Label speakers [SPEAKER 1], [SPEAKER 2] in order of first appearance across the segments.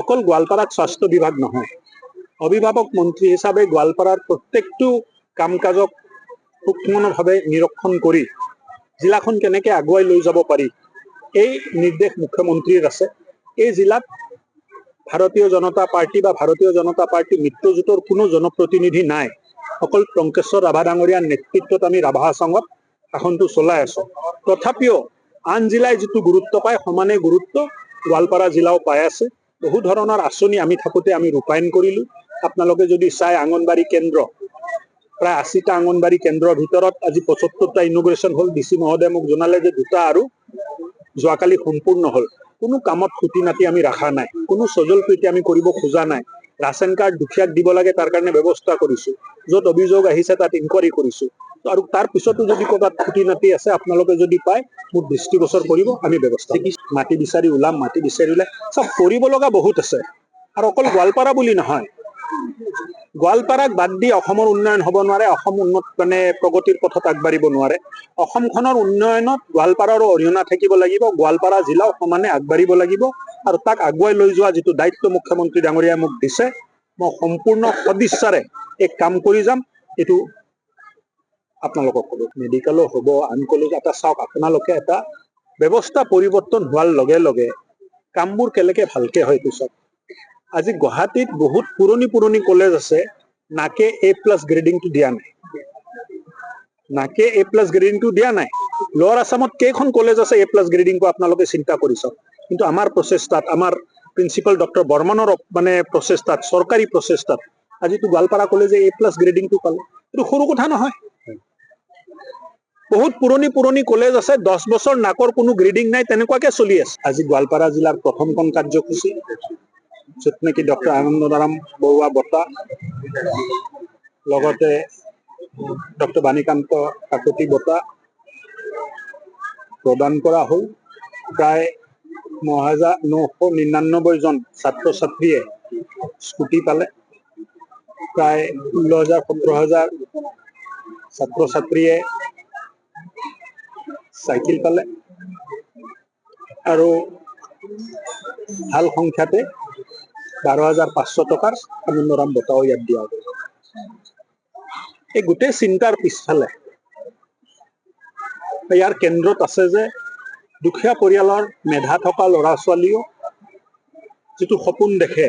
[SPEAKER 1] অকল গোৱালপাৰাত স্বাস্থ্য বিভাগ নহয়, অভিভাৱক মন্ত্ৰী হিচাপে গোৱালপাৰাৰ প্ৰত্যেকটো কাম কাজক সূক্ষ্মভাৱে নিৰীক্ষণ কৰি জিলাখন কেনেকৈ আগুৱাই লৈ যাব পাৰি এই নিৰ্দেশ মুখ্যমন্ত্ৰীৰ আছে। এই জিলাত ভাৰতীয় জনতা পাৰ্টি বা ভাৰতীয় জনতা পাৰ্টি মিত্ৰজোঁটৰ কোনো জনপ্ৰতিনিধি নাই। অকল টংকেশ্বৰ ৰাভা ডাঙৰীয়াৰ নেতৃত্বত আমি ৰাভা হাছঙত শাসনটো চলাই আছো। তথাপিও আন জিলাই যিটো গুৰুত্ব পায় সমানে গুৰুত্ব গোৱালপাৰা জিলাও পাই আছে। বহু ধৰণৰ আঁচনি আমি থাকোঁতে আমি ৰূপায়ণ কৰিলোঁ। আপোনালোকে যদি চাই অংগনবাড়ী কেন্দ্ৰ প্ৰায় 80টা অংগনবাড়ী কেন্দ্ৰৰ ভিতৰত আজি 75টা ইনগ্ৰেশ্যন হ'ল। DC মহোদয়ে মোক জনালে যে 2টা আৰু যোৱাকালি সম্পূৰ্ণ হ'ল। কোনো কামত খুঁটি নাতি আমি ৰখা নাই, কোনো সজল প্ৰীতি আমি কৰিব খোজা নাই। ৰাচন কাৰ্ড দুখীয়াক দিব লাগে তাৰ কাৰণে ব্যৱস্থা কৰিছোঁ, য'ত অভিযোগ আহিছে তাত ইনকুৱাৰী কৰিছোঁ। আৰু তাৰ পিছতো যদি ক'ৰবাত খুঁটি নাতি আছে আপোনালোকে যদি পায় মোক দৃষ্টিগোচৰ কৰিব, আমি ব্যৱস্থা মাটি বিচাৰি ওলাম। মাটি বিচাৰি ওলাই চব কৰিব লগা বহুত আছে। আৰু অকল গোৱালপাৰা বুলি নহয়, গোৱালপাৰাক বাদ দি অসমৰ উন্নয়ন হ'ব নোৱাৰে, অসম প্ৰগতিৰ পথত আগবাঢ়িব নোৱাৰে। অসমখনৰ উন্নয়নত গোৱালপাৰাৰো অৰিহণা থাকিব লাগিব। গোৱালপাৰা জিলাও সমানে আগবাঢ়িব লাগিব আৰু তাক আগুৱাই লৈ যোৱা যিটো দায়িত্ব মুখ্যমন্ত্ৰী ডাঙৰীয়াই মোক দিছে, মই সম্পূৰ্ণ সদিচ্ছাৰে এই কাম কৰি যাম। এইটো আপোনালোকক ক'ব। মেডিকেলো হ'ব, আন কলেজ এটা চাওক, আপোনালোকে এটা ব্যৱস্থা পৰিৱৰ্তন হোৱাৰ লগে লগে কামবোৰ কেনেকৈ ভালকে হয় পিছত। আজি গুৱাহাটীত বহুত পুৰণি কলেজ আছে, নাকে A+ গ্ৰেডিংটো দিয়া নাই, নাকে A+ গ্ৰেডিংটো দিয়া নাই। লোৱাৰ আছামত কেইখন কলেজ আছে A+ গ্ৰেডিং পোৱা আপোনালোকে চিন্তা কৰি চাওক। কিন্তু আমাৰ প্ৰচেষ্টাত, আমাৰ প্ৰিন্সিপাল ডক্টৰ বৰ্মনৰ প্ৰচেষ্টাত, চৰকাৰী প্ৰচেষ্টাত আজিতো গোৱালপাৰা কলেজে A+ গ্ৰেডিংটো পালে। এইটো সৰু কথা নহয়। বহুত পুৰণি কলেজ আছে, 10 বছৰ নাকৰ কোনো গ্ৰেডিং নাই, তেনেকুৱাকে চলি আছে। আজি গোৱালপাৰা জিলাৰ প্ৰথমখন কাৰ্যসূচী য'ত নেকি ডক্টৰ আনন্দৰাম বৰুৱা বঁটা, লগতে ডক্টৰ বাণীকান্ত কাকতি বঁটা প্ৰদান কৰা হ'ল। প্ৰায় 9,999 জন ছাত্ৰ ছাত্ৰীয়ে স্কুটি পালে, প্ৰায় 16,000-17,000 ছাত্ৰ ছাত্ৰীয়ে চাইকেল পালে আৰু ভাল সংখ্যাতে 12,500 টকাৰ আনন্দৰাম বঁটাও ইয়াত দিয়া হ'ব। এই গোটেই চিন্তাৰ পিছফালে ইয়াৰ কেন্দ্ৰত আছে যে দুখীয়া পৰিয়ালৰ মেধা থকা ল'ৰা ছোৱালীও যিটো সপোন দেখে,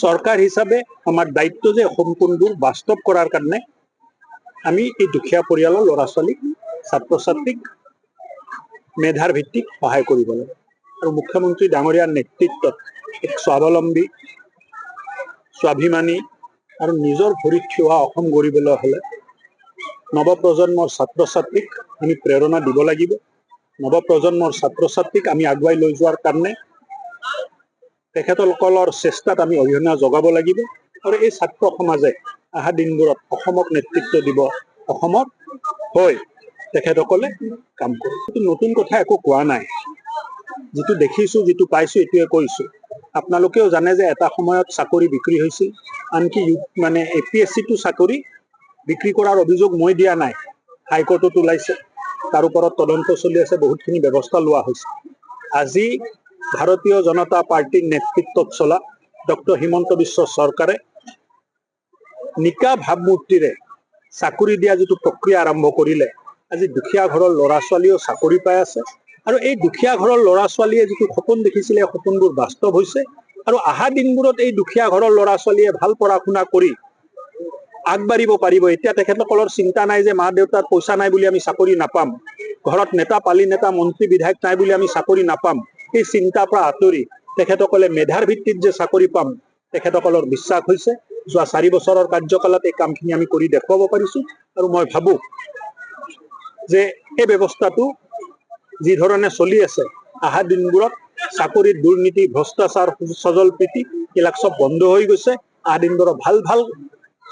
[SPEAKER 1] চৰকাৰ হিচাপে আমাৰ দায়িত্ব যে সপোনবোৰ বাস্তৱ কৰাৰ কাৰণে আমি এই দুখীয়া পৰিয়ালৰ ল'ৰা ছোৱালীক, ছাত্ৰ ছাত্ৰীক মেধাৰ ভিত্তিত সহায় কৰিব লাগে। আৰু মুখ্যমন্ত্ৰী ডাঙৰীয়াৰ নেতৃত্বত এক স্বাৱলম্বী, স্বাভিমানী আৰু নিজৰ ভৰিত থিয় হোৱা অসম গঢ়িবলৈ হ'লে নৱপ্ৰজন্মৰ ছাত্ৰ ছাত্ৰীক আমি প্ৰেৰণা দিব লাগিব। নৱপ্ৰজন্মৰ ছাত্ৰ ছাত্ৰীক আমি আগুৱাই লৈ যোৱাৰ কাৰণে তেখেতসকলৰ চেষ্টাত আমি অৰিহণা যোগাব লাগিব। আৰু এই ছাত্ৰ সমাজে অহা দিনবোৰত অসমক নেতৃত্ব দিব, অসমত হৈ তেখেতসকলে কাম কৰিব। নতুন কথা একো কোৱা নাই, যিটো দেখিছোঁ, যিটো পাইছোঁ এইটোৱে কৈছোঁ। আপোনালোকেও জানে যে এটা সময়ত চাকৰি বিক্ৰী হৈছিল, আনকি APSCটো চাকৰি বিক্ৰী কৰাৰ অভিযোগ মই দিয়া নাই, হাইকোৰ্টত ওলাইছে, তাৰ ওপৰত তদন্ত চলি আছে, বহুতখিনি ব্যৱস্থা লোৱা হৈছে। আজি ভাৰতীয় জনতা পাৰ্টিৰ নেতৃত্বত চলা ডক্টৰ হিমন্ত বিশ্ব চৰকাৰে নিকা ভাৱমূৰ্তিৰে চাকৰি দিয়া যিটো প্ৰক্ৰিয়া আৰম্ভ কৰিলে, আজি দুখীয়া ঘৰৰ ল'ৰা ছোৱালীও চাকৰি পাই আছে। আৰু এই দুখীয়া ঘৰৰ ল'ৰা ছোৱালীয়ে যিটো সপোন দেখিছিলে, সপোনবোৰ বাস্তৱ হৈছে। আৰু অহা দিনবোৰত এই দুখীয়া ঘৰৰ ল'ৰা ছোৱালীয়ে ভাল পঢ়া শুনা কৰি আগবাঢ়িব পাৰিব। এতিয়া তেখেতসকলৰ চিন্তা নাই যে মা দেউতাৰ পইচা নাই বুলি আমি চাকৰি নাপাম, ঘৰত নেতা পালি নেতা মন্ত্ৰী বিধায়ক নাই বুলি আমি চাকৰি নাপাম। এই চিন্তাৰ পৰা আঁতৰি তেখেতসকলে মেধাৰ ভিত্তিত যে চাকৰি পাম, তেখেতসকলৰ বিশ্বাস হৈছে। যোৱা 4 বছৰৰ কাৰ্যকালত এই কামখিনি আমি কৰি দেখুৱাব পাৰিছোঁ। আৰু মই ভাবোঁ যে এই ব্যৱস্থাটো যি ধৰণে চলি আছে, অহা দিনবোৰত চাকৰিৰ দুৰ্নীতি, ভ্ৰষ্টাচাৰ, সজল প্ৰীতি এইবিলাক চব বন্ধ হৈ গৈছে। অহা দিনবোৰত ভাল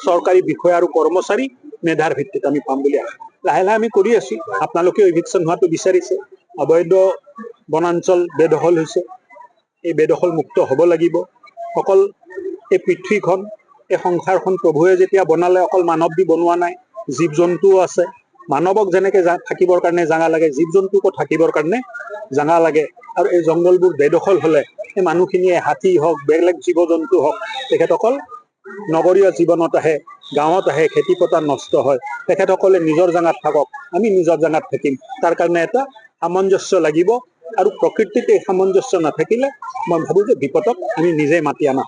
[SPEAKER 1] চৰকাৰী বিষয়া আৰু কৰ্মচাৰী মেধাৰ ভিত্তিত আমি পাম বুলি লাহে লাহে আমি কৰি আছোঁ। আপোনালোকেও ইভিকশ্যন হোৱাটো বিচাৰিছে। অবৈধ বনাঞ্চল বেদখল হৈছে, এই বেদখল মুক্ত হ'ব লাগিব। অকল এই পৃথিৱীখন, এই সংসাৰখন প্ৰভুৱে যেতিয়া বনালে অকল মানৱ দি বনোৱা নাই, জীৱ জন্তুও আছে। মানৱক যেনেকৈ থাকিবৰ কাৰণে জাগা লাগে, জীৱ জন্তুকো থাকিবৰ কাৰণে জাগা লাগে। আৰু এই জংঘলবোৰ বেদখল হলে এই মানুহখিনিয়ে হাতী হওক বেলেগ জীৱ জন্তু হওক তেখেতসকল নগৰীয় জীৱনত আহে, গাঁৱত আহে, খেতি পথাৰ নষ্ট হয়। তেখেতসকলে নিজৰ জেগাত থাকক, আমি নিজৰ জেগাত থাকিম, তাৰ কাৰণে এটা সামঞ্জস্য লাগিব। আৰু প্ৰকৃতিত এই সামঞ্জস্য নাথাকিলে মই ভাবো যে বিপদক আমি নিজে মাতি আনা